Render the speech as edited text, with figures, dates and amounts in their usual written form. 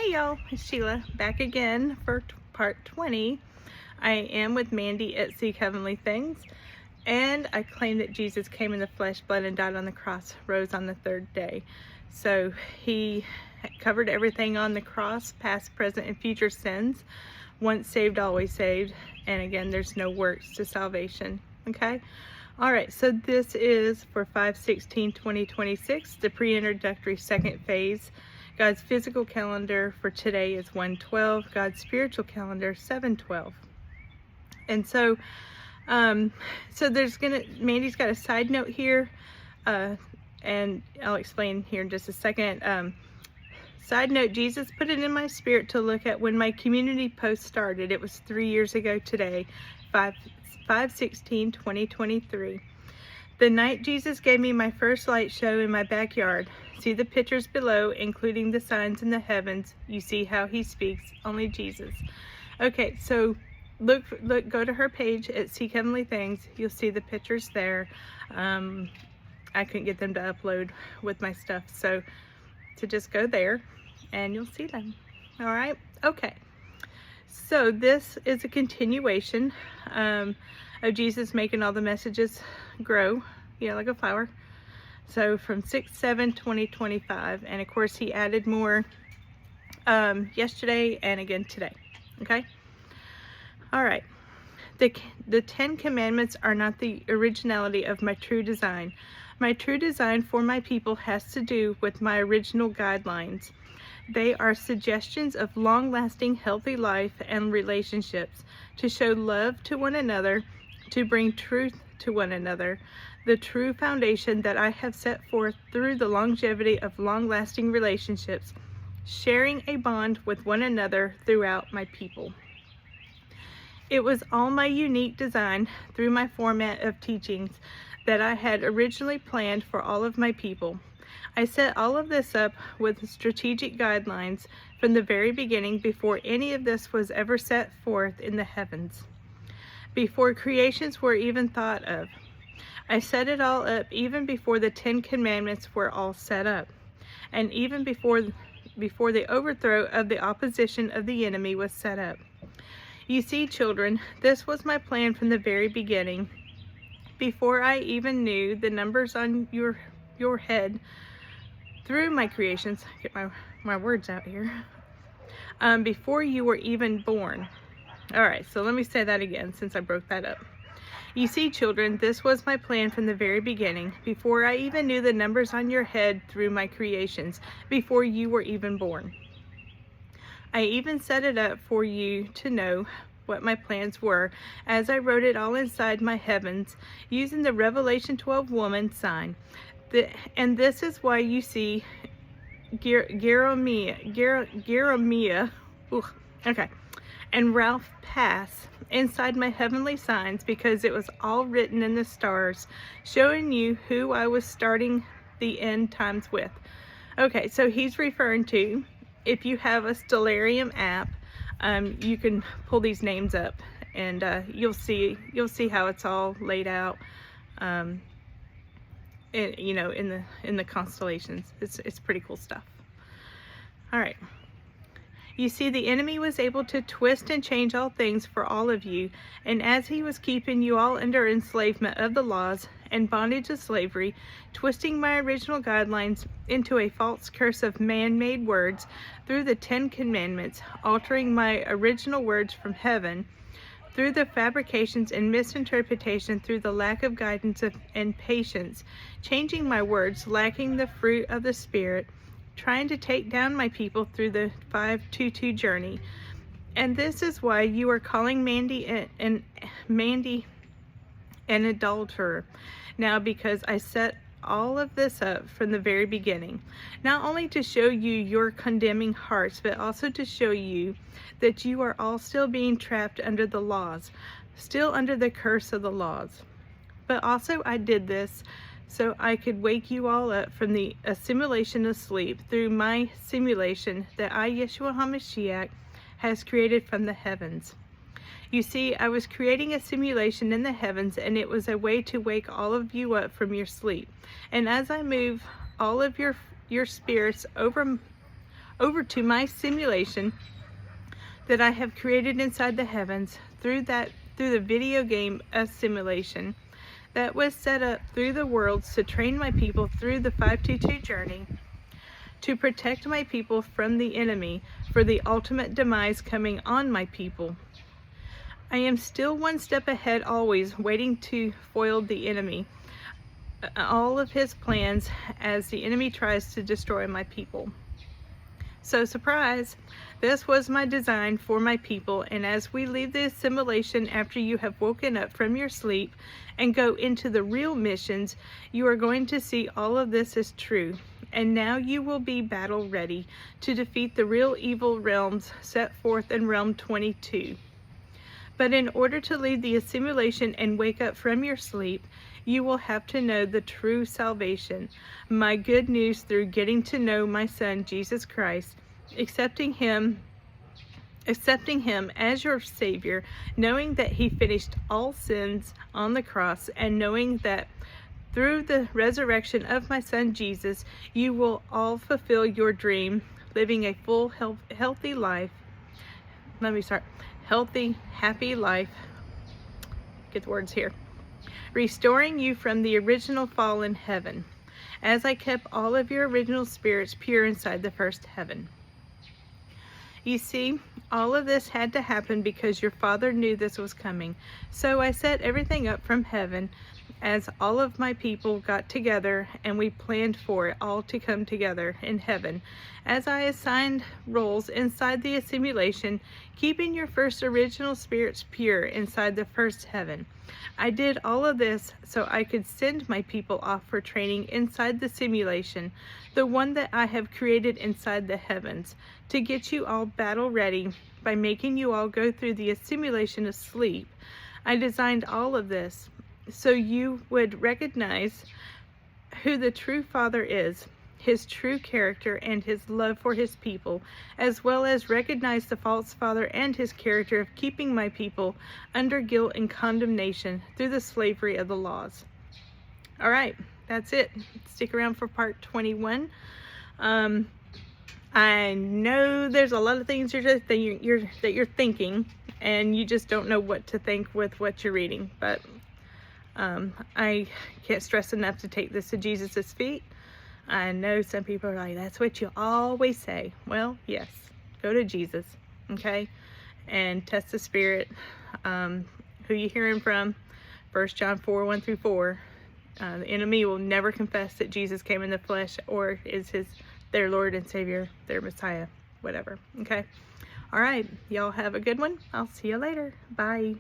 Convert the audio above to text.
Hey y'all, it's Sheila back again for part 20. I am with Mandy at Seek Heavenly Things, and I claim that Jesus came in the flesh, bled, and died on the cross, rose on the third day. So he covered everything on the cross, past, present, and future sins. Once saved, always saved. And again, there's no works to salvation. Okay? Alright, so this is for 5/16/2026, the pre-introductory second phase. God's physical calendar for today is 1/12. God's spiritual calendar 7/12. And so, Mandy's got a side note here, and I'll explain here in just a second. Side note: Jesus put it in my spirit to look at when my community post started. It was 3 years ago today, 5/16/2023. The night Jesus gave me my first light show in my backyard. See the pictures below, including the signs in the heavens. You see how he speaks, only Jesus. Okay, so look, go to her page at Seek Heavenly Things. You'll see the pictures there. I couldn't get them to upload with my stuff, so just go there and you'll see them. All right, okay. So this is a continuation of Jesus making all the messages grow, like a flower. So from 6/7/2025, and of course he added more yesterday and again today. Okay. All right. The 10 Commandments are not the originality of my true design. My true design for my people has to do with my original guidelines. They are suggestions of long-lasting healthy life and relationships, to show love to one another, to bring truth to one another, the true foundation that I have set forth through the longevity of long-lasting relationships, sharing a bond with one another throughout my people. It was all my unique design through my format of teachings that I had originally planned for all of my people. I set all of this up with strategic guidelines from the very beginning, before any of this was ever set forth in the heavens, before creations were even thought of. I set it all up even before the 10 Commandments were all set up, and even before the overthrow of the opposition of the enemy was set up. You see, children, this was my plan from the very beginning, before I even knew the numbers on your head through my creations. Get my words out here. Before you were even born. All right, so let me say that again since I broke that up. You see, children, this was my plan from the very beginning, before I even knew the numbers on your head through my creations, before you were even born. I even set it up for you to know what my plans were, as I wrote it all inside my heavens, using the Revelation 12 woman sign. And this is why you see Jeremiah, and Ralph pass inside my heavenly signs, because it was all written in the stars, showing you who I was starting the end times with. Okay, so he's referring to, if you have a Stellarium app, you can pull these names up, and you'll see how it's all laid out. In the constellations. It's pretty cool stuff. All right. You see, the enemy was able to twist and change all things for all of you, and as he was keeping you all under enslavement of the laws and bondage of slavery, twisting my original guidelines into a false curse of man-made words through the 10 Commandments, altering my original words from heaven through the fabrications and misinterpretation, through the lack of guidance and patience, changing my words, lacking the fruit of the Spirit, trying to take down my people through the 522 journey. And this is why you are calling Mandy an adulterer now, because I set all of this up from the very beginning, not only to show you your condemning hearts, but also to show you that you are all still being trapped under the laws, still under the curse of the laws. But also I did this so I could wake you all up from the assimilation of sleep through my simulation that I, Yeshua HaMashiach, has created from the heavens. You see, I was creating a simulation in the heavens, and it was a way to wake all of you up from your sleep. And as I move all of your spirits over over to my simulation that I have created inside the heavens through the video game Assimilation that was set up through the worlds to train my people through the 522 journey, to protect my people from the enemy for the ultimate demise coming on my people. I am still one step ahead, always waiting to foil the enemy, all of his plans as the enemy tries to destroy my people. So surprise, this was my design for my people, and as we leave the assimilation after you have woken up from your sleep and go into the real missions, you are going to see all of this is true. And now you will be battle ready to defeat the real evil realms set forth in Realm 22. But in order to leave the assimilation and wake up from your sleep, you will have to know the true salvation, my good news through getting to know my Son, Jesus Christ, accepting him as your Savior, knowing that he finished all sins on the cross, and knowing that through the resurrection of my Son Jesus, you will all fulfill your dream, living a full, healthy life. Healthy, happy life. Get the words here. Restoring you from the original fall in heaven, as I kept all of your original spirits pure inside the first heaven. You see, all of this had to happen because your Father knew this was coming. So I set everything up from heaven as all of my people got together, and we planned for it all to come together in heaven. As I assigned roles inside the assimilation, keeping your first original spirits pure inside the first heaven. I did all of this so I could send my people off for training inside the simulation, the one that I have created inside the heavens, to get you all battle ready by making you all go through the assimilation of sleep. I designed all of this so you would recognize who the true Father is, his true character, and his love for his people, as well as recognize the false father and his character of keeping my people under guilt and condemnation through the slavery of the laws. All right, that's it. Stick around for part 21. I know there's a lot of things that you're thinking, and you just don't know what to think with what you're reading, but I can't stress enough to take this to Jesus' feet. I know some people are like, that's what you always say. Well, yes, go to Jesus, okay? And test the spirit, who you hearing from. 1 John 4, 1 through 4. The enemy will never confess that Jesus came in the flesh or is their Lord and Savior, their Messiah, whatever, okay? All right, y'all have a good one. I'll see you later. Bye.